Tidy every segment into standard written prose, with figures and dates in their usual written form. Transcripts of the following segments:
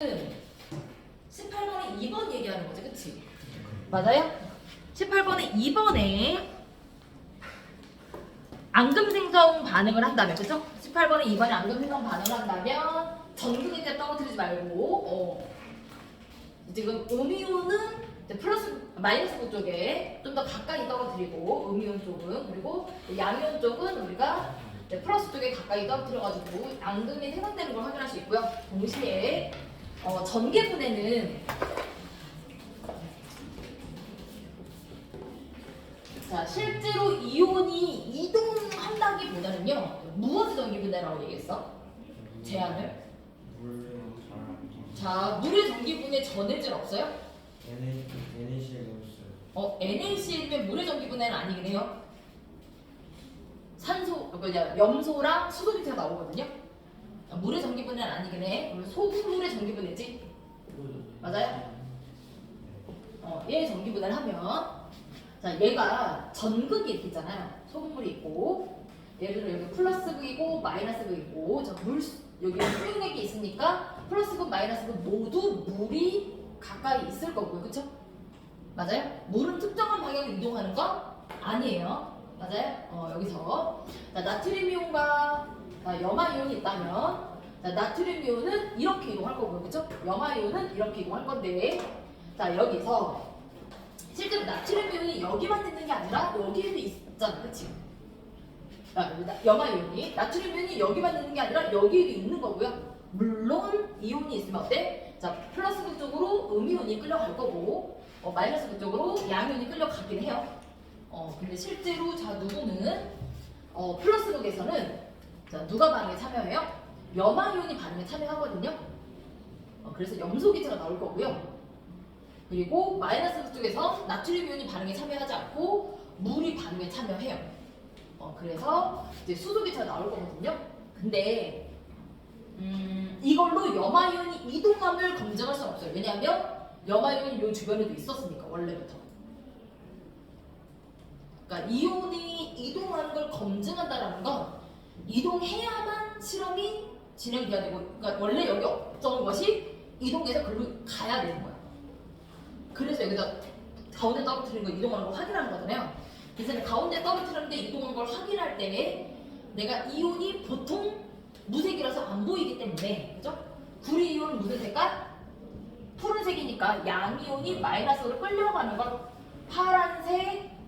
18번에 2번 얘기하는 거지, 그치? 맞아요? 18번에 2번에 앙금생성 반응을 한다면, 그쵸? 18번에 2번에 앙금생성 반응을 한다면 전극에 떨어뜨리지 말고 지금 음이온은 플러스 마이너스 쪽에 좀 더 가까이 떨어뜨리고 음이온 쪽은, 그리고 양이온 쪽은 우리가 플러스 쪽에 가까이 떨어뜨려가지고 앙금이 생성되는 걸 확인할 수 있고요. 동시에 전개분해는 자, 실제로 이온이 이동한다기보다는요, 무엇의 전기분해라고 얘기했어? 제한을? 자, 물의 전기분해 전해질 없어요? NaCl이 없어요. NaCl이면 물의 전기분해는 아니긴 해요. 염소랑 수소 기체가 나오거든요. 물의 전기분해는 아니긴 해. 소금물의 전기분해지? 맞아요? 얘 전기분해를 하면, 자, 얘가 전극이 이렇게 있잖아요. 소금물이 있고, 예를 들어 여기 플러스극이고 마이너스극이 있고, 여기 수용액이 있으니까 플러스극 마이너스극 모두 물이 가까이 있을 거고요. 그쵸? 맞아요? 물은 특정한 방향으로 이동하는 건 아니에요. 맞아요? 여기서 자, 나트륨이온과 염화이온이 있다면, 자, 나트륨이온은 이렇게 이동할 거고요. 그쵸? 염화이온은 이렇게 이동할 건데, 자, 여기서 실제로 나트륨이온이 여기만 있는 게 아니라 여기에도 있잖아. 그치? 염화이온이 나트륨이온이 여기만 있는 게 아니라 여기에도 있는 거고요. 물론 이온이 있으면 어때? 자, 플러스극 쪽으로 음이온이 끌려갈 거고, 마이너스극 쪽으로 양이온이 끌려가긴 해요. 근데 실제로 자, 누구는 플러스극에서는 자, 누가 반응에 참여해요? 염화이온이 반응에 참여하거든요. 그래서 염소 기체가 나올 거고요. 그리고 마이너스극 쪽에서 나트륨 이온이 반응에 참여하지 않고 물이 반응에 참여해요. 그래서 이제 수소 기체가 나올 거거든요. 근데 이걸로 염화이온이 이동함을 검증할 수는 없어요. 왜냐하면 염화이온이 이 주변에도 있었으니까, 원래부터. 그러니까 이온이 이동하는 걸 검증한다라는 건 이동해야만 실험이 진행돼야 되고, 그러니까 원래 여기 없던 것이 이동해서 글로 가야 되는 거야. 그래서 여기다 가운데 떨어뜨리는 거, 이동하는 걸 확인하는 거잖아요. 그래서 가운데 떨어뜨리는데 이동하는 걸 확인할 때 내가 이온이 보통 무색이라서 안 보이기 때문에, 그죠? 구리 이온은 무슨 색깔? 푸른색이니까 양이온이 마이너스로 끌려가는 걸 파란색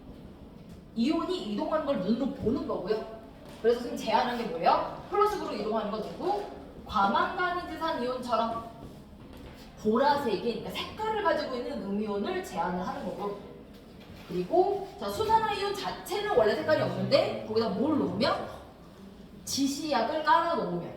이온이 이동하는 걸 눈으로 보는 거고요. 그래서 지금 제안한 게 뭐예요? 플러스으로 이동하는 거 누구? 과망간이지산 이온처럼 보라색이, 그러니까 색깔을 가지고 있는 음이온을 제안을 하는 거고, 그리고 자, 수산화이온 자체는 원래 색깔이 없는데 거기다 뭘 놓으면? 지시약을 깔아 놓으면,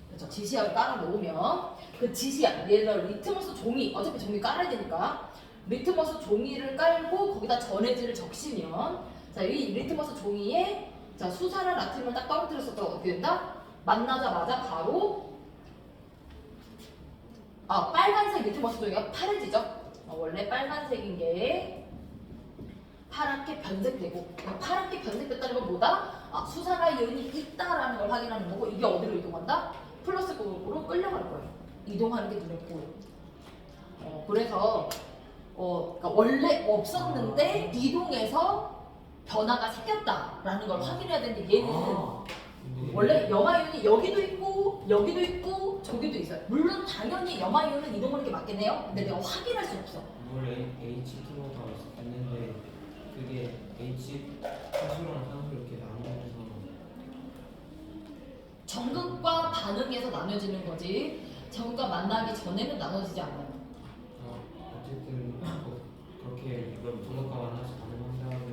그렇죠? 지시약을 깔아 놓으면 그 지시약, 예를 들어 리트머스 종이, 어차피 종이 깔아야 되니까 리트머스 종이를 깔고 거기다 전해질을 적시면, 자, 이 리트머스 종이에 자, 수산화 나트륨을 딱 떨어뜨렸을 때 어떻게 된다? 만나자마자 바로 빨간색 리트머스 종이가 파래지죠? 원래 빨간색인 게 파랗게 변색되고, 파랗게 변색됐다는 건 뭐다? 수산화 이온이 있다라는 걸 확인하는 거고, 이게 어디로 이동한다? 플러스 쪽으로 끌려갈 거예요. 이동하는 게 눈에 보여. 그래서 그러니까 원래 없었는데 이동해서 변화가 생겼다라는 걸 확인해야 되는데, 얘는 원래 염화이온이 여기도 있고 여기도 있고 저기도 있어요. 물론 당연히 염화이온은 이동하는 게 맞긴 해요. 근데 내가 확인할 수 없어. 물 H2O가 있는데 그게 H 산소랑 산소 이렇게 나누면서 전극과 반응에서 나눠지는 거지, 전극과 만나기 전에는 나눠지지 않아요. 어쨌든 그렇게 이걸 전극과 만나서 반응한 다음에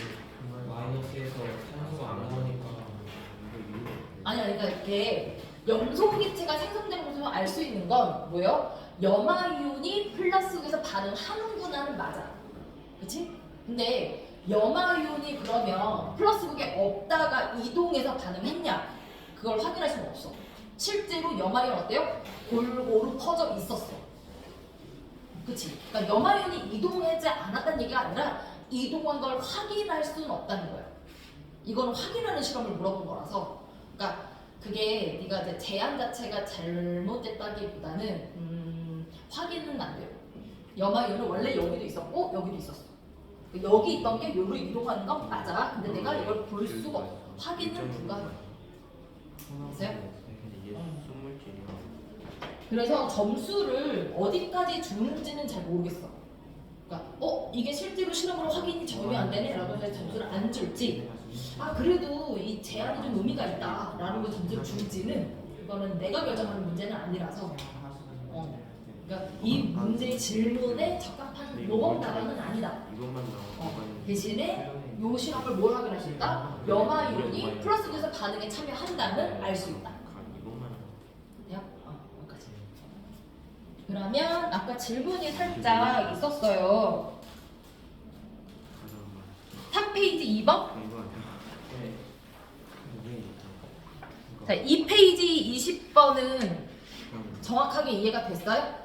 마이너스에서 산소가 안 나오니까 아니야, 그러니까 이렇게 염소 기체가 생성되는 것을 알 수 있는 건 뭐예요? 염화이온이 플러스극에서 반응하는구나는 맞아. 그치? 근데 염화이온이 그러면 플러스극에 없다가 이동해서 반응했냐? 그걸 확인할 수는 없어. 실제로 염화이온 어때요? 골고루 퍼져 있었어. 그치? 그러니까 염화이온이 이동하지 않았다는 얘기가 아니라 이동한 걸 확인할 수는 없다는 거야. 이거는 확인하는 실험을 물어본 거라서. 그러니까 그게 네가 이제 제안 자체가 잘못됐다기보다는 확인은 안 돼요. 염화이온은 원래 여기도 있었고 여기도 있었어. 여기 있던 게 여기로 이동하는 건 맞아. 근데 내가 이걸 볼 수가 없어. 확인은 불가해. 됐어요? 근데 이게 순물질이야. 그래서 점수를 어디까지 주는지는 잘 모르겠어. 그러니까 이게 실제로 실험으로 확인이 전혀 안 되네 라고 해서 점수를 안 줄지, 그래도 이 제안이 좀 의미가 있다 라는 거 점수를 줄지는 그거는 내가 결정하는 문제는 아니라서, 그러니까 이 문제의 질문에 적합한 모범 답안은 아니다. 이것만 나오고 대신에 요 실험을 뭘 확인할 수 있다? 염화이온이 플러스에서 반응에 참여한다는 알 수 있다. 이것만 돼요? 여기까지. 그러면 아까 질문이 살짝 있었어요. 3페이지 2번? 이거 네. 자, 2페이지 20번은 정확하게 이해가 됐어요?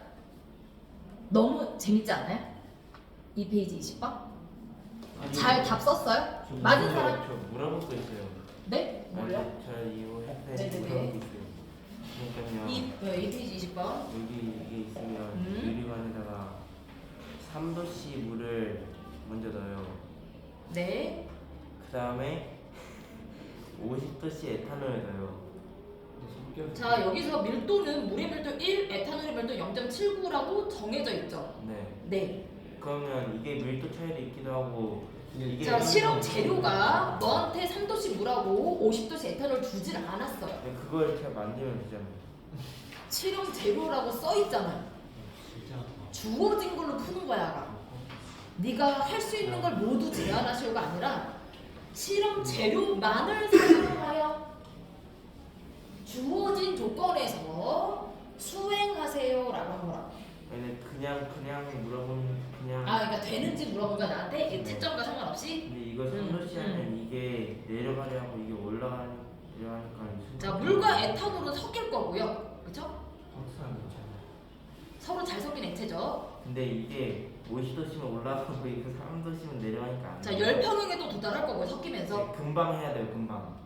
너무 재밌지 않아요? 2페이지 20번? 잘 답 썼어요? 맞은 사람? 저 물어볼 거 있어요. 네? 뭘요? 저 이거 네네네. 물어볼 거 있어요. 그러니까요. 2페이지 20번. 여기 이게 있으면 유리관에다가 3도씨 물을 먼저 넣어요. 네. 그 다음에 50도씨 에탄올을 넣어요. 자, 여기서 밀도는 물의 밀도 1, 에탄올의 밀도 0.79라고 정해져 있죠? 네. 네. 그러면 이게 밀도 차이도 있기도 하고 이게 자, 실험 재료가 너한테 3도씨 물하고 50도씨 에탄올 주질 않았어요. 그걸 제가 만들면 되잖아요. 실험 재료라고 써 있잖아요. 주어진 걸로 푸는 거야, 아가. 네가 할 수 있는 걸 모두 제안하시오가 아니라 실험 재료만을 사용하여 주어진 조건에서 수행하세요라고 한 거라고. 아니 그냥 물어보는 그냥. 그러니까 되는지 물어본 거야 나한테 채점과 상관없이. 근데 이거 3도씨 하면 이게 내려가려 하고 이게 내려가니까. 자, 물과 에탄올은 섞일 거고요, 그렇죠? 확실한 거잖아요. 서로 잘 섞인 액체죠. 근데 이게 50도씨면 올라가고 이거 3도씨면 내려가니까 안 자, 돼요. 열평형에도 도달할 거고요, 섞이면서. 네, 금방 해야 돼요, 금방.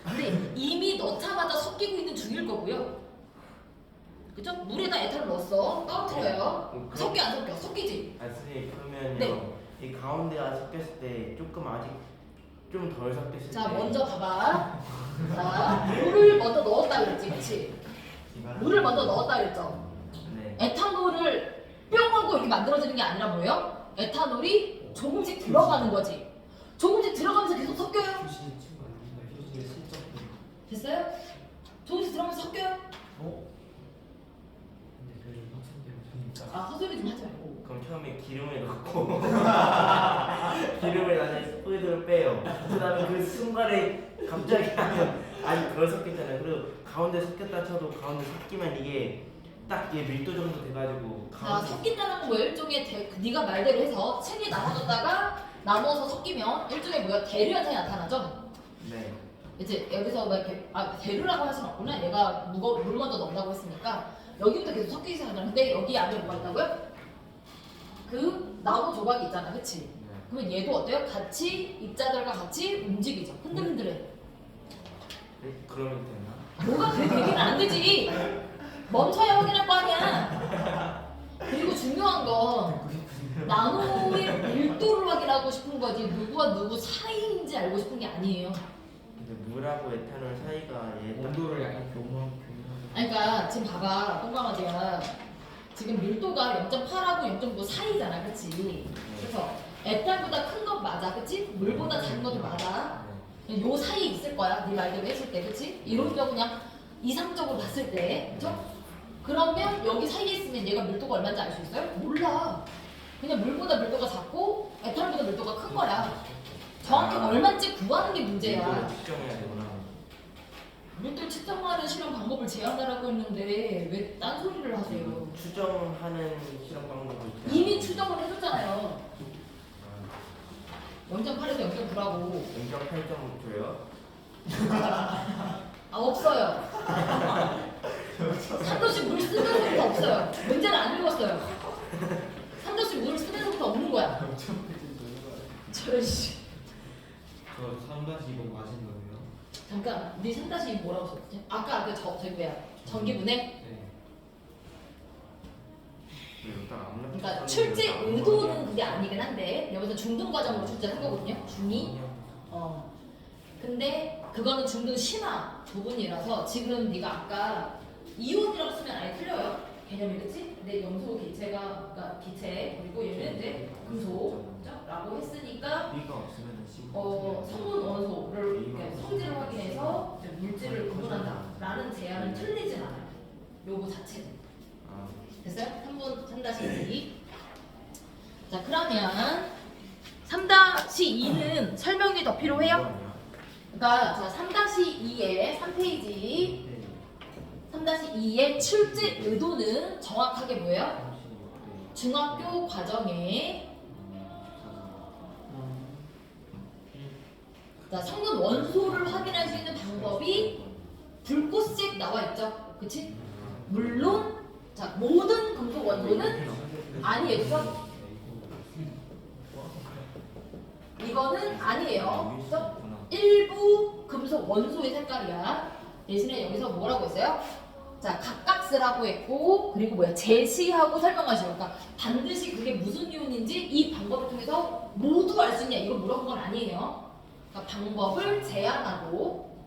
근데 이미 넣자마자 섞이고 있는 중일 거고요. 그죠? 물에다 에탄올 넣었어. 떨어뜨려요. 섞여 안 섞여? 섞이지? 아 선생님 그러면요. 네. 이 가운데가 섞였을 때 조금 아직 좀 덜 섞였을 자, 때. 먼저 봐봐. 자, 물을 먼저 넣었다 그랬지, 그치? 물을 먼저 넣었다 그랬죠? 네. 에탄올을 뿅 하고 이렇게 만들어지는 게 아니라 뭐예요? 에탄올이 조금씩 들어가는 거지. 조금씩 들어가면서 계속 섞여요. 휴식의 친구 아닙니다. 휴식의 실적. 됐어요? 조금씩 들어가면서 섞여요. 근데 요즘 학생들은 되니까. 헛소리 좀 하지 말고. 그럼 처음에 기름을 넣고 기름을 나중에 스프레드를 빼요. 그다음에 그 순간에 갑자기 하면 아니 그걸 섞였잖아요. 그리고 가운데 섞였다 쳐도 가운데 섞이면 이게 딱 이게 밀도 정도 돼가지고 자, 가운데 섞인다는 건 뭐 일종의 네가 말대로 해서 층이 나눠졌다가 나눠서 섞이면 일종의 뭐야? 대류 현상이 나타나죠? 네. 이제 여기서 막 이렇게 대류라고 할 수는 없구나. 얘가 물 먼저 넣는다고 했으니까 여기부터 계속 섞이기 시작하잖아. 근데 여기 안에 뭐가 있다고요? 그 나무 조각이 있잖아, 그치? 네. 그러면 얘도 어때요? 같이 입자들과 같이 움직이죠. 흔들흔들해. 네? 그러면 되나? 뭐가 그래 되기는 안 되지. 멈춰야 확인할 거 아니야. 그리고 중요한 건 나노의 밀도를 확인하고 싶은 거지 누구와 누구 사이인지 알고 싶은 게 아니에요. 근데 물하고 에탄올 사이가 얘 딱. 온도를 약간 교묘하게. 그러니까 지금 봐봐, 똥강아지야. 지금 밀도가 0.8하고 0.9 사이잖아, 그치? 그래서 에탄보다 큰 건 맞아, 그치? 물보다 작은 것도 맞아. 네. 요 사이에 있을 거야, 네 말대로 했을 때, 그치? 이론적으로 그냥 이상적으로 봤을 때, 그쵸? 그러면 여기 사이에 있으면 얘가 밀도가 얼마인지 알 수 있어요? 몰라. 그냥 물보다 밀도가 작고 에탄올보다 밀도가 큰 거야. 정확히 얼마인지 구하는 게 문제야. 밀도를 측정해야 되구나. 밀도 측정하는 실험 방법을 제안하라고 했는데 왜 딴소리를 하세요? 추정하는 실험 방법을 이미 추정을 해줬잖아요. 0.8에서 0.9라고. 0.8점 줘요? 없어요. 3도씩 물 쓰면서부터 없어요. 문제는 안 읽었어요. 3도씩 물을 쓰면서부터 없는 거야. 저씨. 저 3-2번 맞은 거예요? 잠깐, 네 3-2 뭐라고 썼지? 아까 저기 뭐야? 전기분해? 네. 그러니까 출제 의도는 그게 아니긴 한데 여기서 중등 과정으로 출제를 한 거거든요. 중2. 근데 그거는 중등 심화 부분이라서 지금 네가 아까 이온이라고 쓰면 아예 틀려요. 개념이 그치? 근데 염소 기체가 그러니까 기체 그리고 얘는 이제 금속라고 했으니까 B가 없으면 성분 원소를 이렇게 성질을 확인해서 이제 물질을 구분한다라는 제안은 틀리진 않아요. 요거 자체는. 됐어요? 3-2. 자 그러면 3-2는 설명이 더 필요해요? 그러니까 자 3-2의 3페이지 3-2의 출제 의도는 정확하게 뭐예요? 중학교 과정에 자 성분 원소를 확인할 수 있는 방법이 불꽃색 나와 있죠? 그치? 물론 자 모든 금속 원소는 아니에요. 그죠? 이거는 아니에요. 그죠? 일부 금속 원소의 색깔이야. 대신에 여기서 뭐라고 했어요? 자 각각스라고 했고 그리고 뭐야 제시하고 설명하시고 그러니까 반드시 그게 무슨 이온인지 이 방법을 통해서 모두 알 수 있냐 이걸 물어본 건 아니에요. 그러니까 방법을 제안하고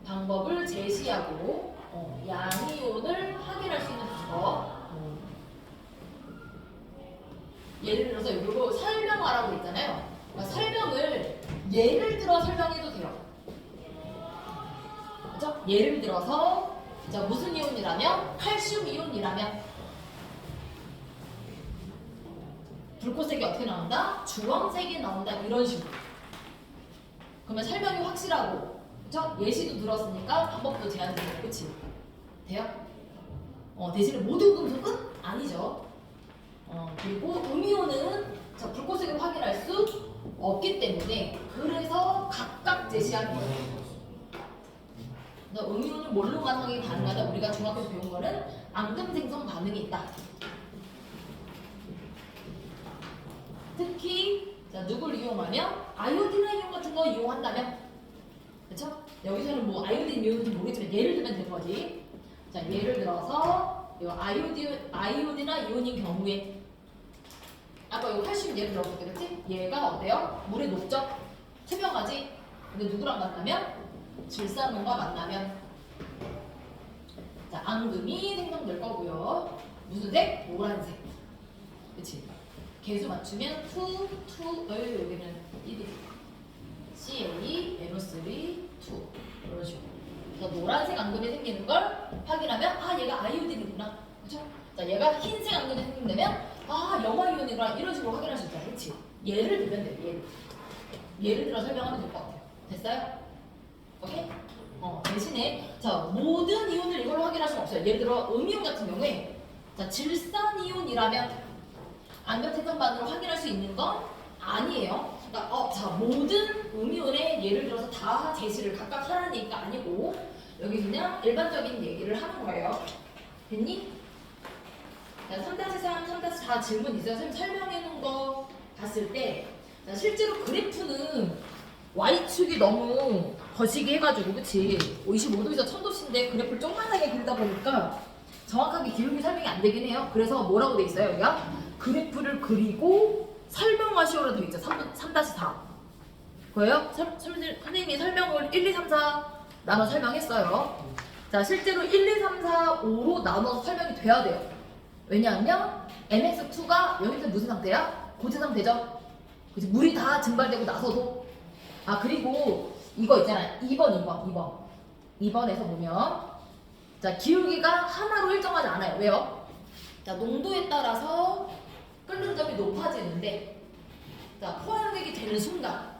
방법을 제시하고 양이온을 확인할 수 있는 방법. 예를 들어서 이거 설명하라고 했잖아요. 그러니까 설명을 예를 들어 설명해도 돼요. 그죠? 예를 들어서 자, 무슨 이온이라면 칼슘 이온이라면 불꽃색이 어떻게 나온다? 주황색이 나온다 이런 식으로. 그러면 설명이 확실하고 그죠? 예시도 들었으니까 방법도 제한되고 그치? 돼요? 대신에 모든 금속은 아니죠. 그리고 음이온은 자, 불꽃색을 확인할 수 없기 때문에 그래서 각각 제시한 거예요. 음이온은 뭘로만 확인이 가능하다? 우리가 중학교에서 배운 거는 앙금 생성 반응이 있다. 특히 자, 누굴 이용하면 아이오딘 이온 같은 거 이용한다면 그렇죠? 여기서는 뭐 아이오딘 이온인지 모르겠지만 예를 들면 되는 거지. 자, 예를 들어서 이 아이오딘이나 이온인 경우에 아까 이거 칼슘 예를 들어볼게 그렇지? 얘가 어때요? 물에 녹죠? 투명하지? 근데 누구랑 만나면? 질산온과 만나면 자, 앙금이 생성될 거고요. 무슨 색? 노란색. 그치? 개수 맞추면 2, 여기는 1이 CA, NO3, 2 이런 식으로. 그래서 노란색 앙금이 생기는 걸 확인하면 아 얘가 아이오딘이구나. 그쵸? 자 얘가 흰색 앙금이 생긴다면 아 염화이온이구나 이런 식으로 확인할 수 있잖아. 그치? 예를 들면 돼. 예를 들어 설명하면 될 것 같아요. 됐어요? 오케이? 대신에 자 모든 이온을 이걸로 확인할 수는 없어요. 예를 들어 음이온 같은 경우에 자 질산이온이라면 앙금 생성 반응을 확인할 수 있는 건 아니에요. 그러니까 자 모든 음이온의 예를 들어서 다 제시를 각각 하라는 얘기가 아니고 여기 그냥 일반적인 얘기를 하는 거예요. 됐니? 자 3-3, 3-4 질문 있어요. 선생님 설명해 놓은 거 봤을 때 자, 실제로 그래프는 Y축이 너무 거시기 해가지고 그치 25도에서 1000도씨인데 그래프를 조그만하게 그리다 보니까 정확하게 기울기 설명이 안 되긴 해요. 그래서 뭐라고 돼 있어요 여기가? 그래프를 그리고 설명하시오로 돼 있죠. 3-4 그거예요? 선생님이 설명을 1, 2, 3, 4 나눠 설명했어요. 자 실제로 1, 2, 3, 4, 5로 나눠서 설명이 돼야 돼요. 왜냐하면 MX2가 여기서 무슨 상태야? 고체 상태죠? 그치? 물이 다 증발되고 나서도 그리고 이거 있잖아요. 2번에서 보면 자 기울기가 하나로 일정하지 않아요. 왜요? 자 농도에 따라서 끓는 점이 높아지는데 자 포화력이 되는 순간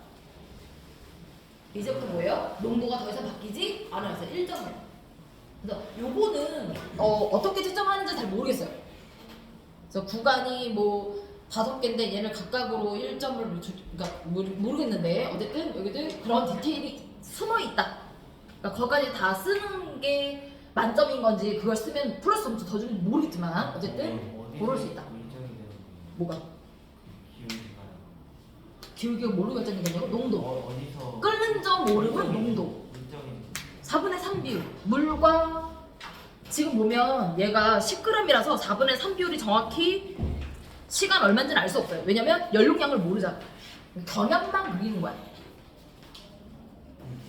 이제부터 뭐예요? 농도가 더 이상 바뀌지 않아요. 그래서 일정해요. 그래서 요거는 어떻게 측정하는지 잘 모르겠어요. 그래서 구간이 뭐 5개인데 얘를 각각으로 1점을 그러니까 모르겠는데 어쨌든 여기도 그런 디테일이 숨어 있다. 그러니까 거기까지 다 쓰는 게 만점인 건지 그걸 쓰면 플러스 점수 더 주는지 모르겠지만 어쨌든 고를 수 있다. 뭐가? 기울기가 뭘로 결정이 되냐고? 농도. 어디서 끓는 점 모르면 농도. 4분의 3 비율. 물과 지금 보면 얘가 10g이라서 4분의 3 비율이 정확히 시간 얼마인지는 알 수 없어요. 왜냐면 연료량을 모르잖아. 경향만 그리는 거야.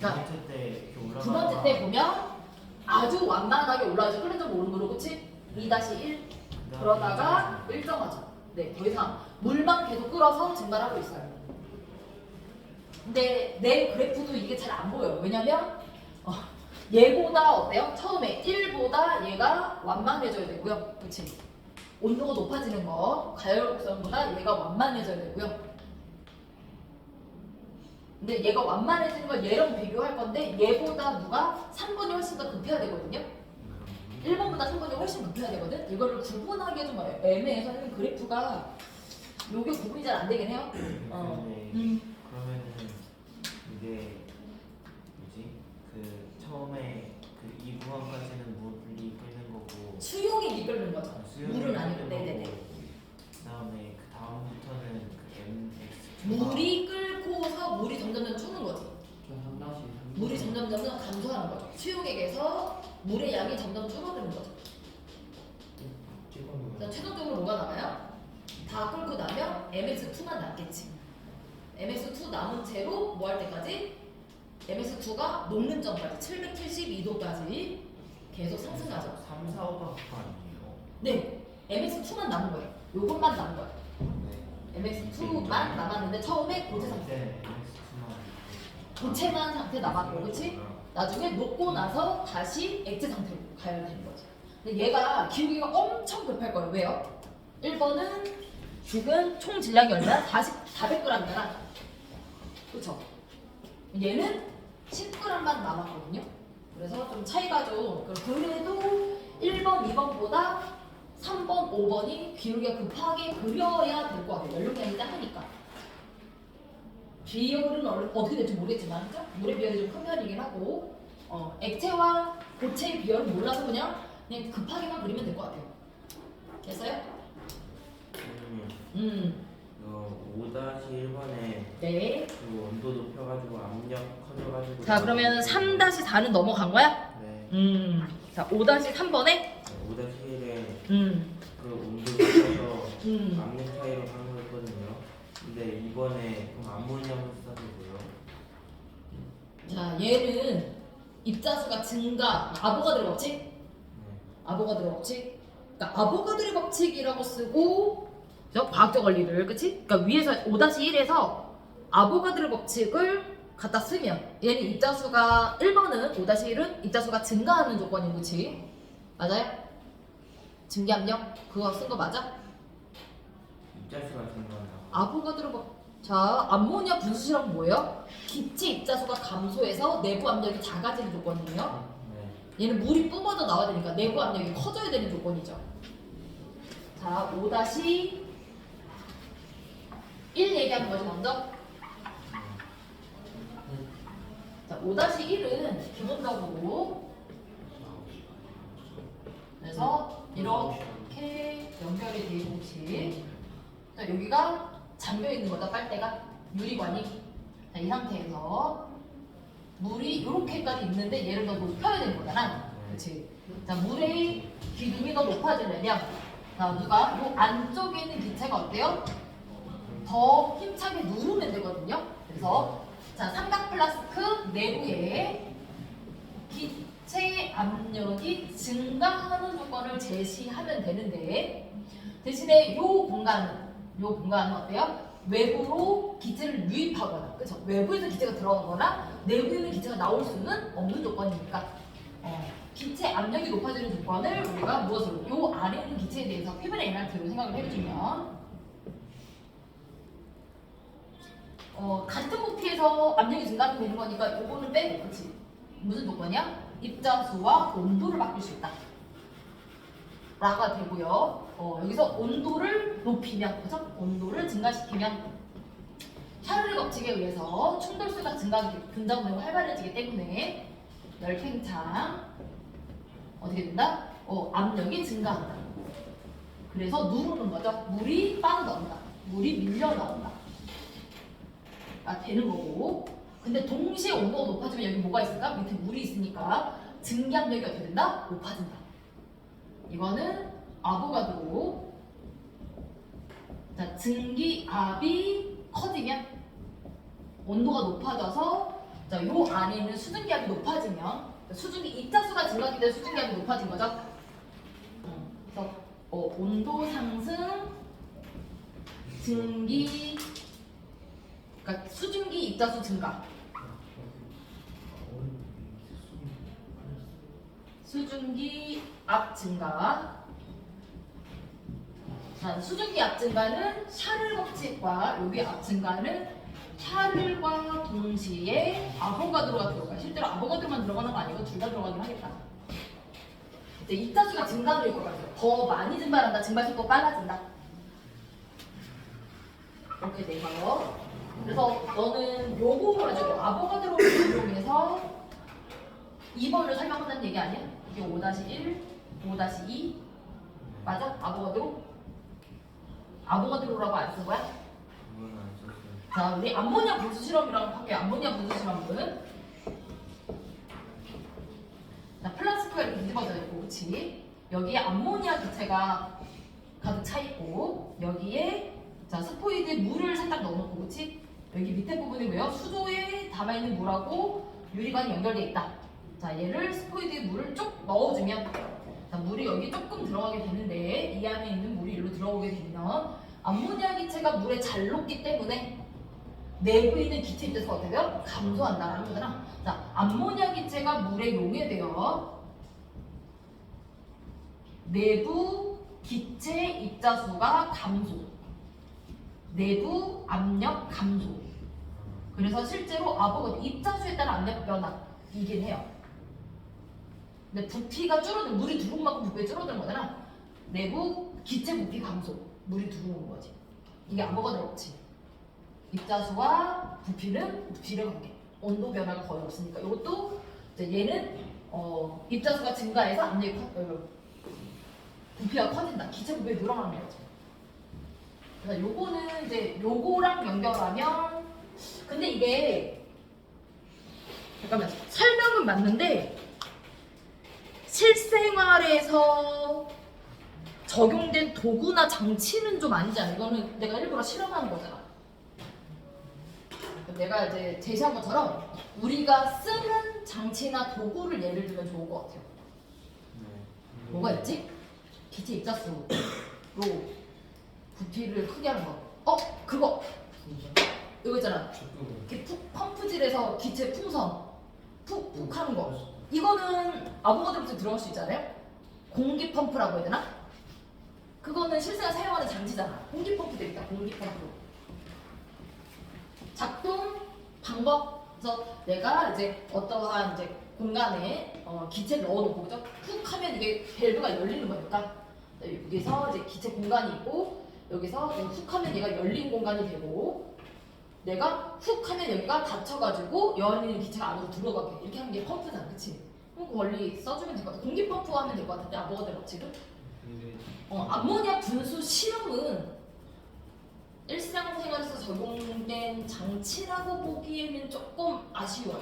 두 번째 때 이렇게 올라가. 두 번째 때 보면 아주 완만하게 올라가죠. 끓는 점 오른 거로, 그치? 2-1 그러다가 일정하죠. 네, 더 이상 물만 계속 끓어서 증발하고 있어요. 근데 내 그래프도 이게 잘 안 보여요. 왜냐면 얘보다 어때요? 처음에 1보다 얘가 완만해져야 되고요. 그치? 온도가 높아지는 거 가열곡선보다 얘가 완만해져야 되고요. 근데 얘가 완만해지는 걸 얘랑 비교할 건데 얘보다 누가 3번이 훨씬 더 급해야 되거든요. 1번보다 3번이 훨씬 급해야 되거든. 이거를 구분하기 좀 애매해서 하는 그래프가 요게 구분이 잘 안 되긴 해요. 그러면은 이게 뭐지? 그 처음에 그 이 구간까지는 물이 끓는 거고 수용이 미끓는 거죠. 수용이 물은 아니고. 끓는 네네네. 거고, 그다음에 그 다음부터는 그 MX 물이 끓고서 물이 점점 줄는 거지. 물이 점점 감소하는 거죠. 수용액에서 물의 양이 점점 줄어드는 거죠. 그래서 최종적으로 뭐가 남아요? 다 끓고 나면 MX2만 남겠지. MX2 남은 채로 뭐 할 때까지? MX2가 녹는 점까지 772도까지 계속 상승하죠. 3, 4, 5가 그거 아니에요? 네, MX2만 남은 거예요. 요것만 남은 거예요. 네. MX2만 남았는데 처음에 고체 상태. 네, MX2만. 고체만 상태 남았고, 그치? 나중에 녹고 나서 다시 액체 상태로 가야 되는 거죠. 근데 얘가 기울기가 엄청 급할 거예요. 왜요? 1번은 지금 총 질량이 얼마야? 400g이잖아. 그쵸? 얘는 10g만 남았거든요. 그래서 좀 차이가 좀 그래도 1번, 2번보다 3번, 5번이 기울기가 급하게 그려야 될 것 같아요. 연료량이 작으니까. 비율은 어떻게 될지 모르겠지만, 그죠? 물의 비율이 좀 큰 편이긴 하고, 액체와 고체의 비율은 몰라서 그냥 급하게만 그리면 될 것 같아요. 됐어요? 5-1번에 네. 그 온도 높여가지고 압력 커져가지고. 자, 그러면 3-4는 넘어간 거야? 네. 자, 5-3번에 5-1에 음. 그 온도 높여서 음. 압력 차이로 하는 거였거든요. 근데 이번에 그럼 암모니아만 써주고요. 자, 얘는 입자수가 증가, 아보가드로 법칙? 네. 아보가드로 법칙? 그러니까 아보가드로 법칙이라고 쓰고, 그죠? 과학적 원리를, 그치? 그러니까 위에서 5-1에서 아보가드로 법칙을 갖다 쓰면 얘는 입자수가 1번은 5-1은 입자수가 증가하는 조건인 거지. 맞아요? 증기압력 그거 쓴 거 맞아? 입자수가 증가한다. 아보가드로 법. 자, 암모니아 분수 실험 뭐예요? 기체 입자수가 감소해서 내부 압력이 작아지는 조건이에요. 네. 얘는 물이 뿜어져 나와야 되니까 내부 압력이 커져야 되는 조건이죠. 자, 5-1 얘기하는 거지 먼저. 자, 5-1은 기본적으로 그래서 이렇게 연결이 돼 있지. 자, 여기가 잠겨 있는 거다, 빨대가. 유리관이. 자, 이 상태에서 물이 이렇게까지 있는데 얘를 더 높여야 되는 거잖아. 그렇지? 자, 물의 기둥이 더 높아지려면 자, 누가 이 안쪽에 있는 기체가 어때요? 더 힘차게 누르면 되거든요. 그래서 자, 삼각 플라스크 내부에 기체 압력이 증가하는 조건을 제시하면 되는데 대신에 요 공간은 어때요? 외부로 기체를 유입하거나, 그렇죠? 외부에서 기체가 들어가거나 내부에 있는 기체가 나올 수는 없는 조건이니까 기체 압력이 높아지는 조건을 우리가 무엇으로? 요 안에 있는 기체에 대해서 P분의 NRT로 생각을 해주면 같은 부피에서 압력이 증가하면 되는 거니까 요거는 빼고, 그렇지? 무슨 조건이야? 입자수와 온도를 바꿀 수 있다. 라가 되고요. 여기서 온도를 높이면, 그죠? 온도를 증가시키면 샤를의 법칙에 의해서 충돌수가 증가하게 분자운동이 활발해지기 때문에 열팽창 어떻게 된다? 압력이 증가한다. 그래서 누르는 거죠. 물이 빠져나온다. 물이 밀려 나온다. 가 되는 거고. 근데 동시에 온도가 높아지면 여기 뭐가 있을까? 밑에 물이 있으니까 증기압력이 어떻게 된다? 높아진다. 이거는 아보가드로. 자, 증기압이 커지면 온도가 높아져서 자, 요 안에 있는 수증기압이 높아지면 수증기 입자수가 증가하기 때문에 수증기압이 높아진 거죠. 그래서 온도 상승, 증기, 그러니까 수증기 입자수 증가, 수증기 압 증가. 자, 수증기 압 증가는 샤를법칙과 여기 압 증가는 샤를과 동시에 아보가드로가 들어가요. 실제로 아보가드로만 들어가는 거 아니고 둘 다 들어가긴 하겠다. 이제 입자수가 증가될 것 같아요. 더 많이 증발한다. 증발 속도 빨라진다. 이렇게 돼요. 그래서 너는 요거 가지고 아보가드로를 이용해서 2번을 설명한다는 얘기 아니야? 이게 5-1, 5-2 맞아? 아보가드로라고 안 쓴 거야? 그건 안 썼어요. 자, 우리 암모니아 분수 실험이라고 할게요. 암모니아 분수 실험은 자, 플라스크가 이렇게 뒤집어져 있고, 그렇지? 여기에 암모니아 기체가 가득 차 있고, 여기에 자 스포이드에 물을 살짝 넣어놓고, 그렇지? 여기 밑에 부분이 뭐예요? 수조에 담아 있는 물하고 유리관이 연결돼 있다. 자, 얘를 스포이드에 물을 쭉 넣어주면, 자, 물이 여기 조금 들어가게 되는데 이 안에 있는 물이 일로 들어오게 되면 암모니아 기체가 물에 잘 녹기 때문에 내부에 있는 기체 입자수가 어떻게 돼요? 감소한다라는 거잖아. 자, 암모니아 기체가 물에 용해되어 내부 기체 입자수가 감소, 내부 압력 감소. 그래서 실제로 아보가드로 입자수에 따른 압력 변화이긴 해요. 근데 부피가 줄어든, 물이 들어온 만큼 부피가 줄어드는 거잖아. 내부 기체 부피 감소, 물이 들어온 거지. 이게 아보가드로 법칙. 입자수와 부피는 부피를 관계. 온도 변화가 거의 없으니까. 이것도 이제 얘는 입자수가 증가해서 압력이 부피가 커진다. 기체 부피가 늘어나는 거지. 그래서 요거는 이제 요거랑 연결하면, 근데 이게 잠깐만, 설명은 맞는데 실생활에서 적용된 도구나 장치는 좀 아니지 않아? 이거는 내가 일부러 실험하는 거잖아. 내가 이제 제시한 것처럼 우리가 쓰는 장치나 도구를 예를 들면 좋을 것 같아요. 뭐가 있지? 기체 입자수로 부피를 크게 하는 거. 그거! 이거 있잖아. 이렇게 푹 펌프질해서 기체 풍선 푹푹 하는 거. 이거는 아보가드로도 들어갈 수 있잖아요. 공기 펌프라고 해야 되나? 그거는 실생활 사용하는 장치잖아. 공기 펌프도 있다. 공기 펌프. 작동 방법. 그래서 내가 이제 어떠한 이제 공간에 기체를 넣어놓고, 그죠? 훅 하면 이게 밸브가 열리는 거니까 여기서 이제 기체 공간이 있고, 여기서 훅 하면 얘가 열린 공간이 되고, 내가 훅 하면 여기가 닫혀가지고 열리는 기체가 안으로 들어가게, 이렇게 하는 게 펌프잖아. 그치? 그럼 그 원리 써주면 될 것 같아. 공기 펌프 하면 될 것 같은데, 아보가드로 법칙은? 암모니아 분수 실험은 일상생활에서 적용된 장치라고 보기에는 조금 아쉬워요.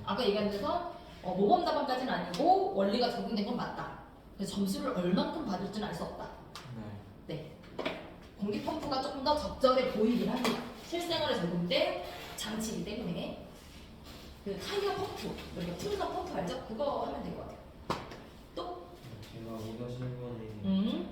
아까 얘기한 데서 모범 답안까지는 아니고 원리가 적용된 건 맞다. 그래서 점수를 얼만큼 받을지는 알 수 없다. 네. 공기 펌프가 조금 더 적절해 보이긴 합니다. 실생활에 적용된 장치이기 때문에. 그 타이어 펌프, 우리가 풍선 펌프 알죠? 그거 하면 될 것 같아요. 또? 제가 5-1번에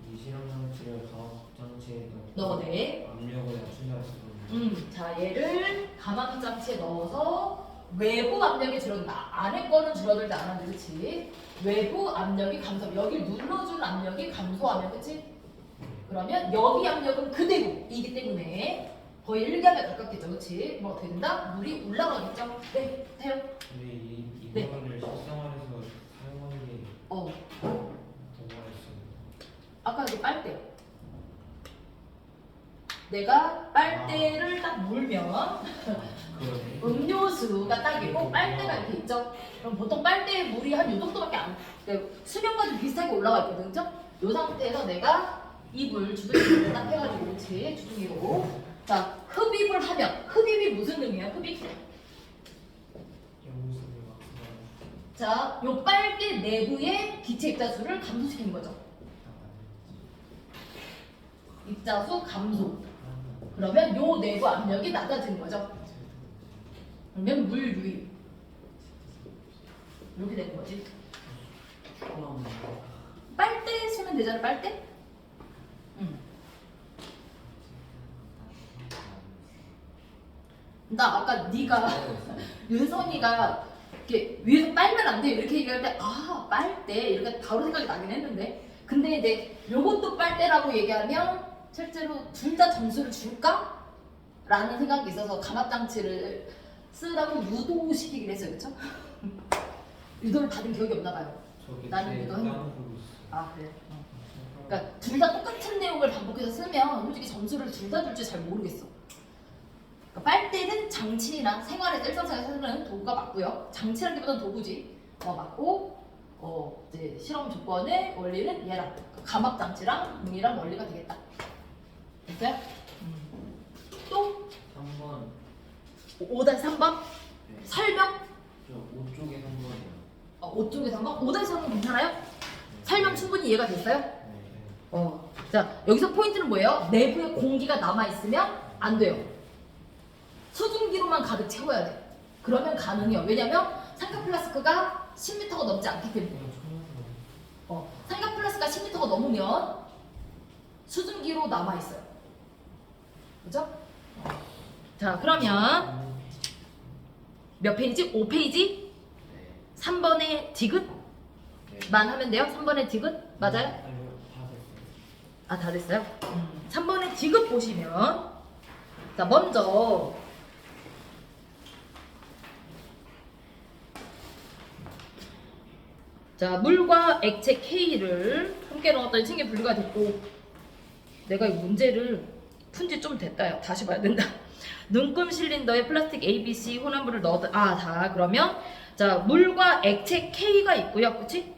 이 실험 장치를 가압 장치에 네. 압력을 낮춘다 했었거든요. 자, 얘를 가망 장치에 넣어서 외부 압력이 줄어든다. 안에 거는 줄어들지 않았는데, 그치? 외부 압력이 감소. 여기 눌러주는 압력이 감소하면, 그치? 그러면 여기 압력은 그대로이기 때문에 거의 1기압에 가깝겠죠, 그치? 뭐 어떻게 된다? 물이 올라가겠죠? 네, 돼요. 근데 이거를 네. 실생활에서 사용하는 게 너무 어렵습니다. 아까 그 빨대. 내가 빨대를 딱 물면 그러네. 음료수가 딱이고 빨대가 이렇게 있죠? 그럼 보통 빨대에 물이 한 이 정도밖에 안, 수면과 좀 비슷하게 올라가 있거든요, 그죠? 이 상태에서 내가 입을 주둥이를 딱 해가지고, 그렇지? 주둥이로. 자, 흡입을 하면, 흡입이 무슨 의미야? 흡입? 자, 요 빨대 내부의 기체 입자수를 감소시키는 거죠. 입자수 감소. 그러면 요 내부 압력이 낮아지는 거죠. 그러면 물 유입. 이렇게 되는 거지. 빨대 쓰면 되잖아, 빨대? 응. 나 아까 네가 윤선이가 이렇게 위에서 빨면 안 돼 이렇게 얘기할 때 아 빨대 이렇게 바로 생각이 나긴 했는데 근데 이제 요것도 빨대라고 얘기하면 실제로 둘 다 점수를 줄까? 라는 생각이 있어서 감압장치를 쓰라고 유도시키긴 했어요, 그쵸? 유도를 받은 기억이 없나 봐요. 나는 이거 했는데. 아 그래? 그러니까 둘 다 똑같은 내용을 반복해서 쓰면 솔직히 점수를 둘 다 줄지 잘 모르겠어. 그러니까 빨대는 장치나 생활에서 일상생활에서 쓰는 도구가 맞고요. 장치라기보다는 도구지. 맞고 이제 실험 조건의 원리는 얘랑 감압 장치랑 동일한 원리가 되겠다. 됐어요? 또 3번 5-3번 네. 설명. 저 5쪽에 3번이요. 5쪽에 3번 5-3번 괜찮아요? 설명 충분히 이해가 됐어요? 네. 자 여기서 포인트는 뭐예요? 내부에 공기가 남아 있으면 안 돼요. 수증기로만 가득 채워야 돼. 그러면 가능해요. 왜냐면 삼각 플라스크가 10m가 넘지 않기 때문에. 삼각 플라스크가 10m가 넘으면 수증기로 남아 있어요. 그죠? 자 그러면 몇 페이지? 5페이지? 3번의 디귿만 하면 돼요? 3번의 디귿? 맞아요? 아, 다 됐어요? 3번의 디귿 보시면 자 먼저 자 물과 액체 K를 함께 넣었더니 층에 분리가 됐고 내가 이 문제를 푼지 좀 됐다요. 다시 봐야 된다. 눈금 실린더에 플라스틱 ABC 혼합물을 넣었다. 다 그러면 자 물과 액체 K가 있고요. 그치?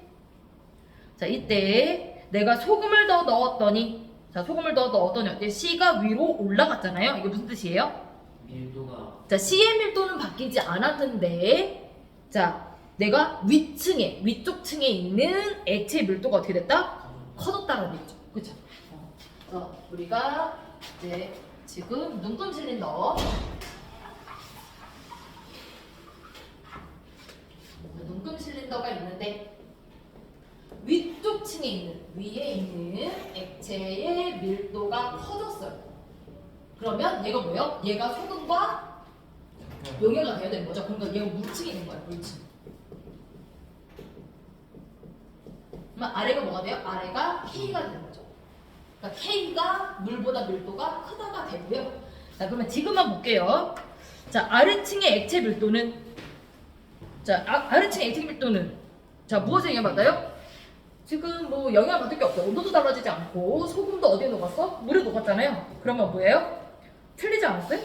자 이때 내가 소금을 더 넣었더니 자 소금을 더 넣었더니 어때? C가 위로 올라갔잖아요. 이게 무슨 뜻이에요? 밀도가 자 C의 밀도는 바뀌지 않았는데 자 내가 위쪽 층에 있는 액체 밀도가 어떻게 됐다? 커졌다는 얘기죠. 그쵸? 그래서 우리가 이제 지금 눈금 실린더 눈금 실린더가 있는데 위쪽 층에 있는 위에 있는 액체의 밀도가 커졌어요. 그러면 얘가 뭐예요? 얘가 소금과 용해가 돼야 되는 거죠. 그러니까 얘가 물층이 된 거예요. 물층. 그러면 아래가 뭐가 돼요? 아래가 K가 되는 거죠. 그러니까 K가 물보다 밀도가 크다가 되고요. 자 그러면 지금만 볼게요. 자 아래층의 액체 밀도는 자 아래층의 액체 밀도는 자 무엇에 영향받아요? 지금 뭐 영향받을 게 없어요. 온도도 달라지지 않고 소금도 어디에 녹았어? 물에 녹았잖아요. 그러면 뭐예요? 틀리지 않았어요?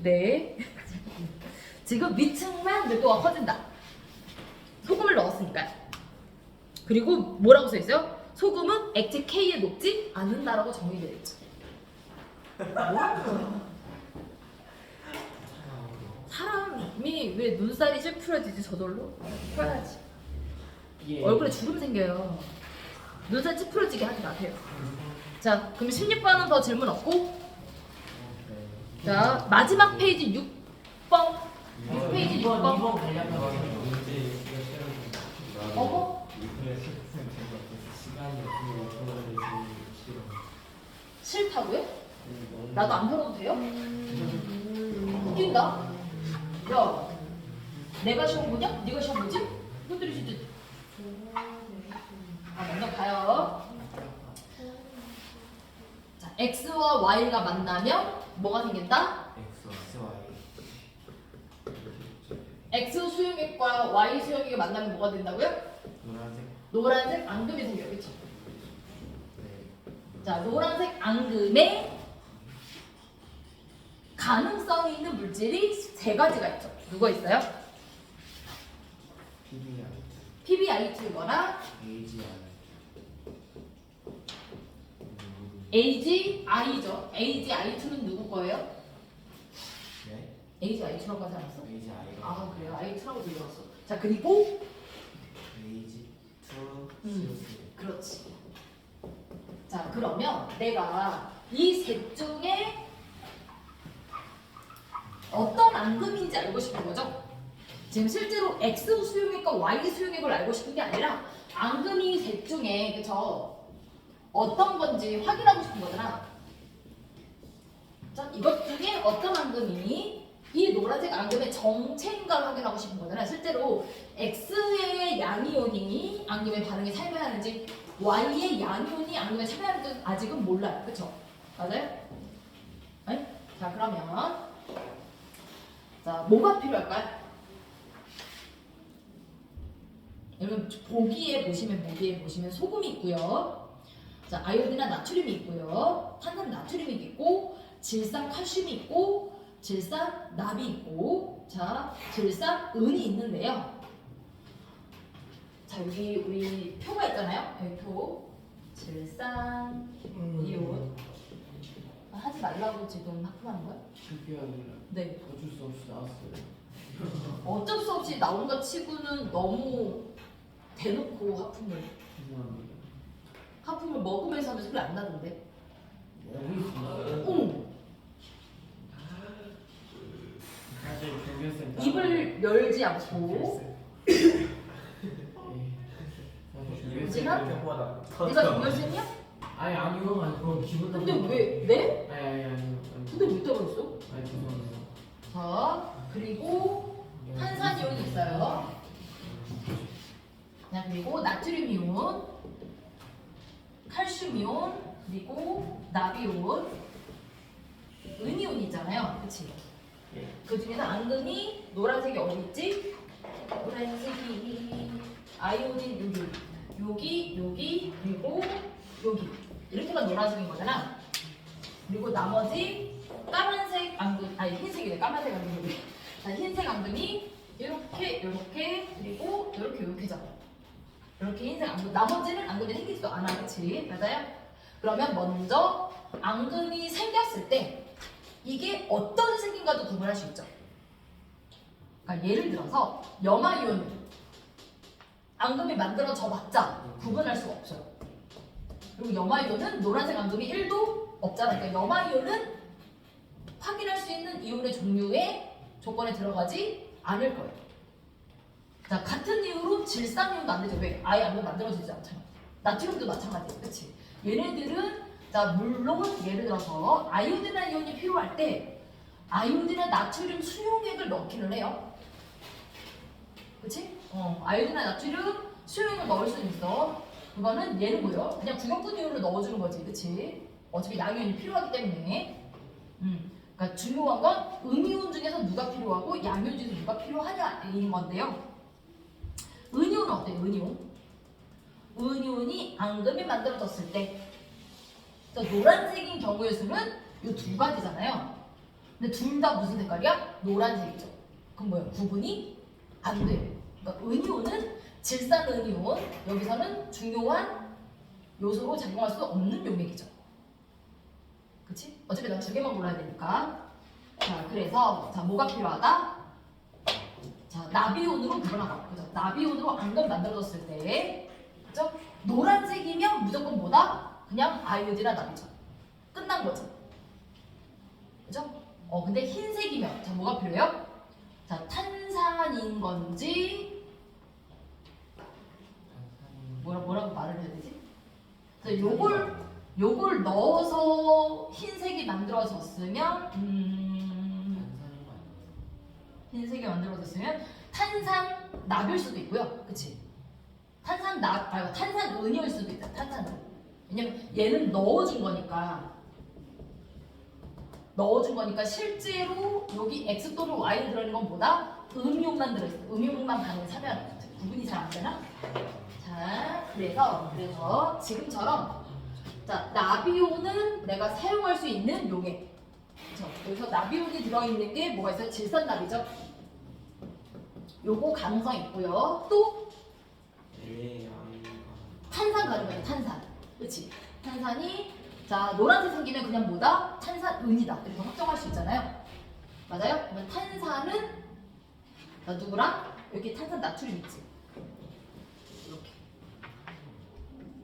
네. 지금 위층만 밀도가 커진다. 소금을 넣었으니까요. 그리고 뭐라고 써있어요? 소금은 액체 K에 녹지 않는다라고 정의되어 있죠. 사람이 왜 눈살이 찌푸려지지 저절로? 풀어야지. 얼굴에 주름 생겨요. 눈살 찌푸려지게 하지 마세요. 자, 그럼 16번은 더 질문 없고 자, 마지막 페이지 6번 6페이지 6번 어머? 싫다고요? 나도 안 펴도 돼요? 웃긴다. 야, 내가 시험 보냐? 네가 시험 보지? 이것들이 진짜. 먼저 가요. 자, X와 Y가 만나면 뭐가 생긴다? X 수용액과 Y 수용액이 만나면 뭐가 된다고요? 노란색 앙금이 생겨요. 그쵸? 자, 노란색 앙금에 가능성이 있는 물질이 세 가지가 있죠. 누가 있어요? PbI2거나 AgI죠. AgI2는 누구 거예요? AgI2라고 하지 않았어? 아 그래요? I2라고 들려왔어. 자, 그리고 레이지 투 음. CO3. 그렇지. 자, 그러면 내가 이 셋 중에 어떤 앙금인지 알고 싶은 거죠? 지금 실제로 X 수용액과 Y 수용액을 알고 싶은 게 아니라 앙금이 셋 중에 그쵸? 어떤 건지 확인하고 싶은 거잖아. 자, 이것 중에 어떤 앙금이 이 노란색 앙금의 정체인가를 확인하고 싶은 거잖아. 실제로 X의 양이온이 앙금의 반응에 참여하는지 Y의 양이온이 앙금에 참여하는지 아직은 몰라요. 그쵸? 맞아요? 네? 자, 그러면 자, 뭐가 필요할까요? 여러분 보기에 보시면 소금이 있고요. 자, 아이오딘이나 나트륨이 있고요. 탄산 나트륨이 있고 질산 칼슘이 있고 질산 납이 있고 자, 질산 은이 있는데요. 자, 여기 우리 표가 있잖아요. 별표 질산 이온 하지 말라고 지금 하품하는 거야? 그게 아니라 네. 어쩔 수 없이 나왔어요. 어쩔 수 없이 나온 것 치고는 너무 대놓고 죄송합니다. 하품을 먹으면서 하면 소리 안 나던데. 너무 있어요. 응. 사실 경계쌤 입을 열지 않고 우진아? 내가 정열쌤이야? 아니 아니요 아니 그럼 기분 근데 나쁘다. 왜 네? 아니 근데 왜 떨어졌어? 아니 죄송합니다. 자, 그리고 탄산이온이 있어요. 자, 그리고 나트륨이온, 칼슘이온, 그리고 나비온, 은이온 있잖아요. 그치? 그 중에서 앙금이 노란색이 어디 있지? 노란색이 아이오딘 여기, 그리고 여기 이렇게가 노란색인 거잖아. 그리고 나머지 까만색 앙금, 아니 흰색이래. 까만색 앙금이. 자, 흰색 앙금이 이렇게 그리고 이렇게잖아. 이렇게 흰색 앙금. 나머지는 앙금이 생기지도 않아, 그렇지? 맞아요? 그러면 먼저 앙금이 생겼을 때 이게 어떤 색인가도 구분할 수 있죠. 그러니까 예를 들어서 염화이온 앙금이 만들어져봤자 구분할 수가 없어요. 그리고 염화이온은 노란색 앙금이 1도 없잖아. 그러니까 염화이온은 확인할 수 있는 이온의 종류의 조건에 들어가지 않을 거예요. 자, 같은 이유로 질산이온도 안 되죠. 왜? 아예 앙금 만들어지지 않잖아. 나트륨도 마찬가지예요. 그치? 얘네들은 자, 물론 예를 들어서 아이오딘이나 이온이 필요할 때 아이오딘이나 나트륨 수용액을 넣기는 해요. 그치? 아이오딘이나 나트륨 수용액을 넣을 수는 있어. 그거는 얘는 뭐예요? 그냥 구격분 이온을 넣어주는 거지. 그치? 어차피 양이온이 필요하기 때문에. 그러니까 중요한 건 음이온 중에서 누가 필요하고 양이온 중에서 누가 필요하냐인 건데요. 은이온은 어때요? 은이온이 앙금이 만들어졌을 때 노란색인 경우의 수는 이 두 가지잖아요. 근데 둘 다 무슨 색깔이야? 노란색이죠. 그럼 뭐야? 구분이 안 돼요. 그러니까 은이온은 질산 은이온, 여기서는 중요한 요소로 작용할 수 없는 용액이죠. 그치? 어차피 난 두 개만 골라야 되니까. 자, 그래서 자, 뭐가 필요하다? 자, 나비온으로 구분하다. 그죠? 나비온으로 앙금 만들어졌을 때, 그죠? 노란색이면 무조건 뭐다? 그냥 아이오딘이나 나비죠. 끝난 거지. 그죠? 근데 흰색이면 자, 뭐가 필요해요? 자, 탄산인 건지 뭐라고 말을 해야 되지? 그래서 요걸 넣어서 흰색이 만들어졌으면 흰색이 만들어졌으면 탄산 납일 수도 있고요. 그치? 탄산 은이올 수도 있다. 탄산. 왜냐면 얘는 넣어준 거니까 실제로 여기 X 또는 Y에 들어있는 건 뭐다? 음이온만 들어있어. 음이온만 반응에 참여하는 거죠. 구분이 잘 안 되나? 자, 그래서 지금처럼 자, 나비온은 내가 사용할 수 있는 용액. 그렇죠? 여기서 나비온이 들어있는 게 뭐가 있어요? 질산납이죠. 요거 가능성 있고요. 또 탄산 가능해요. 탄산. 그렇지? 탄산이 자, 노란색 생기면 그냥 뭐다? 탄산은이다. 이렇게 확정할 수 있잖아요. 맞아요? 그러면 탄산은 자, 누구랑? 여기 탄산 나트륨 있지.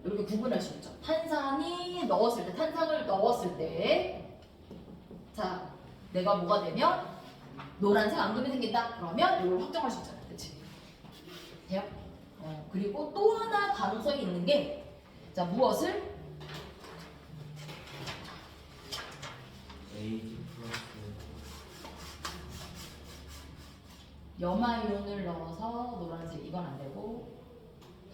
이렇게 구분할 수 있죠. 탄산을 넣었을 때, 자, 내가 뭐가 되면 노란색 앙금이 생긴다. 그러면 이걸 확정할 수 있잖아, 그렇지? 돼요? 그리고 또 하나 가능성이 있는 게, 자, 무엇을 에이지 플러스 염화이온을 넣어서 노란색 이건 안 되고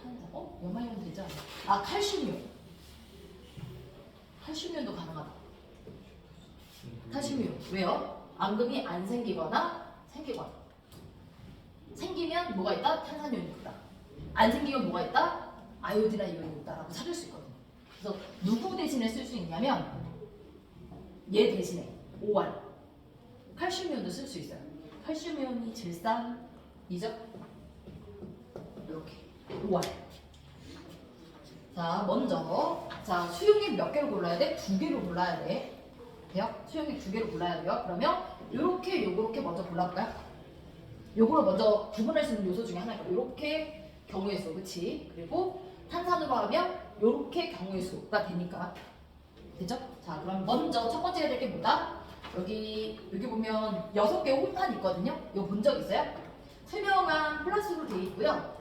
탄산, 염화이온 되지 않아? 아, 칼슘이온. 칼슘이온도 가능하다. 칼슘이온. 왜요? 앙금이 안 생기거나 생기거나. 생기면 뭐가 있다? 탄산이온이 있다. 안 생기면 뭐가 있다? 아이오디나 이온이 있다라고 찾을 수 있거든요. 그래서 누구 대신에 쓸 수 있냐면 얘 대신에 OR. 칼슘이온도 쓸 수 있어요. 칼슘이온이 질산이죠? 이렇게 OR. 자, 먼저 자 수용액 몇 개를 골라야 돼? 2개를 골라야 돼. 돼요? 수용액 2개를 골라야 돼요. 그러면 요렇게 요렇게 먼저 골라볼까요? 요거를 먼저 구분할 수 있는 요소 중에 하나가 요렇게 경우의 수, 그치? 그리고 탄산으로 하면 요렇게 경우의 수가 되니까. 되죠? 자, 그럼 먼저 첫 번째 해야 될 게 뭐다? 여기 보면 6개의 홀판 있거든요. 이거 본 적 있어요? 투명한 플라스틱으로 되어 있고요.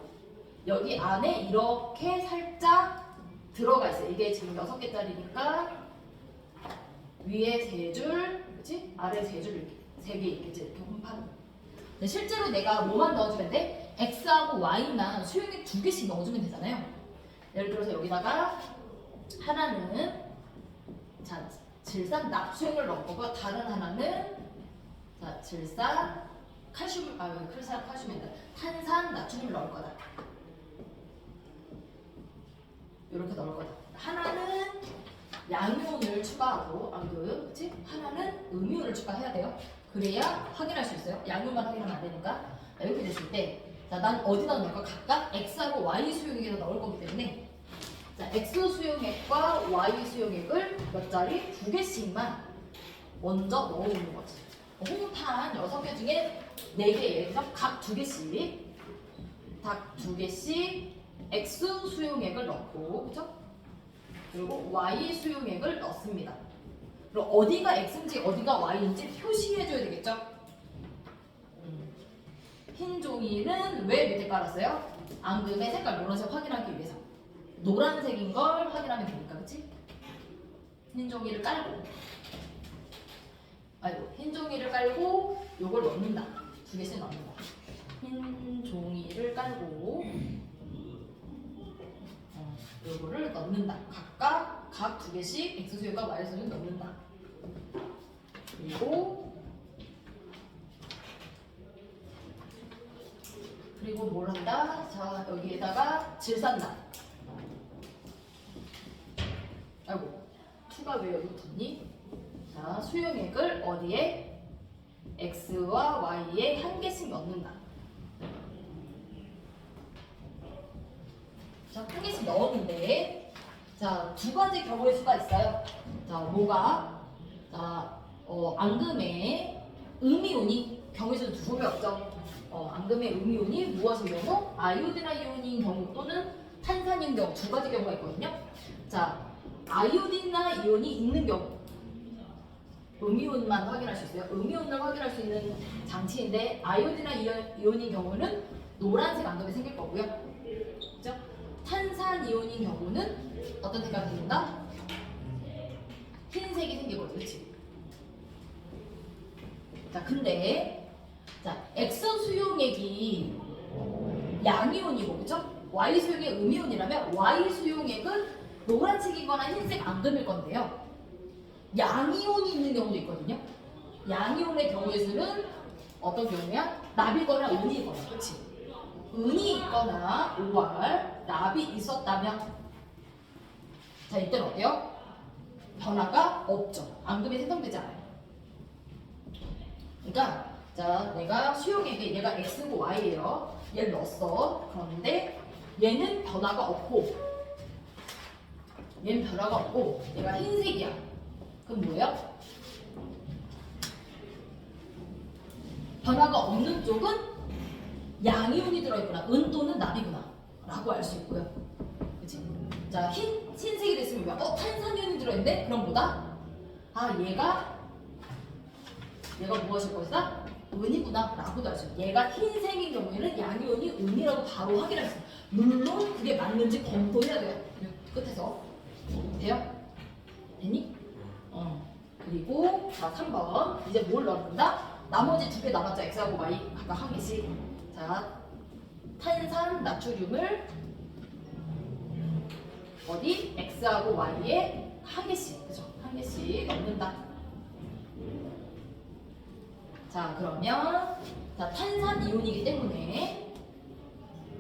여기 안에 이렇게 살짝 들어가 있어요. 이게 지금 6개짜리니까 위에 3줄, 그치? 아래 3줄 이렇게 3개 있겠지? 이렇게 홀판. 근데 실제로 내가 뭐만 넣어주면 돼? X하고 Y나 수용액 2개씩 넣어주면 되잖아요. 예를 들어서 여기다가 하나는 자, 질산 납수용을 넣을 거고 다른 하나는 자, 질산 칼슘, 칼슘이다. 탄산 나트륨을 넣을 거다. 이렇게 넣을 거다. 하나는 양이온을 추가하고 앙금, 그치? 하나는 음이온을 추가해야 돼요. 그래야 확인할 수 있어요. 양이온만 확인하면 안 되니까. 자, 이렇게 됐을 때, 자, 난 어디다 넣을 까? 각각 X하고 Y 수용액에다 넣을 거기 때문에, 자, X 수용액과 Y 수용액을 몇 자리? 2개씩만 먼저 넣어오는 거지. 홍탄 6개 중에 4개에서 각 2개씩, 각 2개씩 X 수용액을 넣고, 그죠? 그리고 Y 수용액을 넣습니다. 그럼 어디가 X인지 어디가 Y인지 표시해줘야 되겠죠? 흰 종이는 왜 밑에 깔았어요? 앙금의 색깔 노란색 확인하기 위해서. 노란색인 걸 확인하면 되니까, 그치? 흰 종이를 깔고, 흰 종이를 깔고 요걸 넣는다. 2개씩 넣는다. 흰 종이를 깔고 요거를 넣는다. 각각 각 2개씩 X수용과 Y수용 넣는다. 그리고 뭘 한다? 자, 여기에다가 질산납. 아이고, 2가 왜 여기 붙었니? 자, 수용액을 어디에? X와 Y에 1개씩 넣는다. 자, 1개씩 넣었는데, 자, 2가지 경우의 수가 있어요. 자, 뭐가? 자, 앙금의 음이온이 경우의 수는 2개밖에 없죠. 앙금의 음이온이 무엇인 경우? 아이오디나 이온인 경우 또는 탄산인 경우 2가지 경우가 있거든요. 자, 아이오디나 이온이 있는 경우 음이온만 확인할 수 있어요. 음이온을 확인할 수 있는 장치인데 아이오디나 이온인 경우는 노란색 앙금이 생길 거고요. 그죠? 탄산 이온인 경우는 어떤 색깔이 생긴다? 흰색이 생기거든요. 그렇지? 자, 근데 자, X 수용액이 양이온이고, 그쵸? Y 수용액 음이온이라면 Y 수용액은 노란색이거나 흰색 앙금일 건데요. 양이온이 있는 경우도 있거든요. 양이온의 경우의 수는 어떤 경우야? 납이거나 은이거나, 그치? 은이 있거나 OR, 납이 있었다면 자, 이때는 어때요? 변화가 없죠. 앙금이 생성되지 않아요. 그러니까 자, 내가 수용액에 얘가 X고 Y예요. 얘를 넣었어. 그런데 얘는 변화가 없고 얘는 변화가 없고 얘가 흰색이야. 그럼 뭐예요? 변화가 없는 쪽은 양이온이 들어있구나. 은 또는 납이구나. 라고 알 수 있고요. 그치? 자, 흰색이 됐으면 뭐야? 탄산이온이 들어있는데? 그럼 뭐다? 아, 얘가 무엇일 것이다? 은이구나. 라고도 알 수 있어요. 얘가 흰색인 경우에는 양이온이 은이라고 바로 확인할 수 있어요. 물론 그게 맞는지 검토해야 돼요. 끝에서. 돼요? 됐니? 그리고 자 3번 이제 뭘 넣는다? 나머지 두 개 남았죠. X하고 Y 각각 한 개씩. 자 탄산 나트륨을 어디? X하고 Y에 한 개씩, 그죠? 한 개씩 넣는다. 자 그러면 자 탄산 이온이기 때문에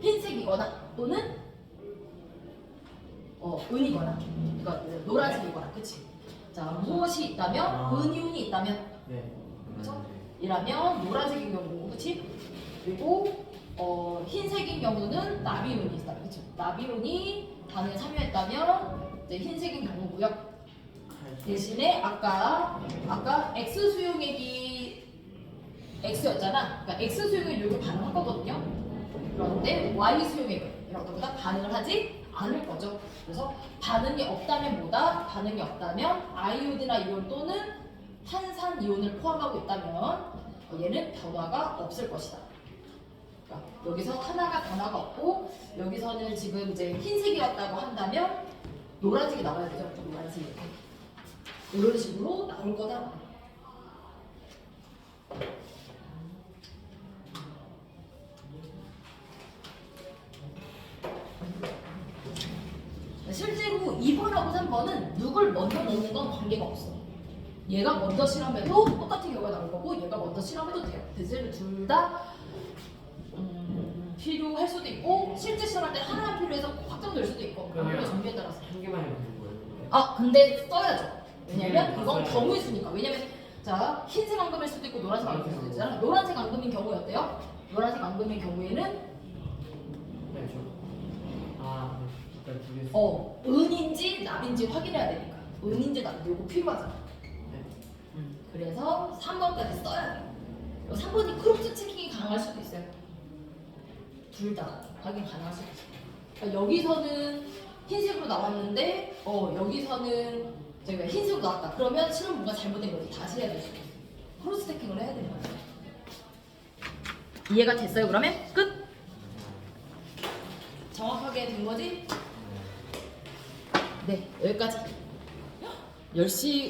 흰색이거나 또는 은이거나 그러니까 노란색이거나, 그치? 자 무엇이 있다면 은이온이 있다면, 네. 그죠? 이라면 노란색인 경우, 그치? 그리고 흰색인 경우는 나비온이 있다, 그쵸? 나비온이 반응에 참여했다면 이제 흰색인 경우고요. 대신에 아까 X 수용액이 X였잖아. 그러니까 X 수용액 여기 반응할 거거든요. 그런데 Y 수용액은 이런 것보다 반응을 하지 않을 거죠. 그래서 반응이 없다면 뭐다? 반응이 없다면 아이오드나 이온 또는 탄산 이온을 포함하고 있다면 얘는 변화가 없을 것이다. 그러니까 여기서 하나가 변화가 없고 여기서는 지금 이제 흰색이었다고 한다면 노란색이 나와야 되죠. 노란색 이렇게 이런 식으로 나올 거다. 실제로 2번하고 3번은 누굴 먼저 넣는 건 관계가 없어. 얘가 먼저 실험해도 똑같은 결과가 나올 거고 얘가 먼저 실험해도 돼요. 대신에 둘 다 필요할 수도 있고 실제 실험할 때 하나만 필요해서 확정될 수도 있고 그런 정비에 따라서. 한 개만 있는 거예요. 아 근데 써야죠. 왜냐면 네, 이건 맞아요. 경우의 수니까. 왜냐면 자 흰색 앙금일 수도 있고 노란색 앙금일 수도 있잖아. 노란색 앙금인 경우 어때요? 노란색 앙금인 경우에는 네, 아, 일단 두 개. 은인지 납인지 확인해야 되니까. 은인지 납인지 이거 필요하잖아. 그래서 3번까지 써야 돼요. 3번이 크로스 체킹이 가능할 수도 있어요. 둘 다 확인 가능할 수도 있어요. 그러니까 여기서는 흰색으로 나왔는데 여기서는 저희가 흰색으로 나왔다. 그러면 실험 뭔가 잘못된 거지. 다시 해야 될 수도 있어요. 크로스 체킹을 해야 되는 거예요. 이해가 됐어요? 그러면 끝? 정확하게 된 거지? 네, 여기까지. 10시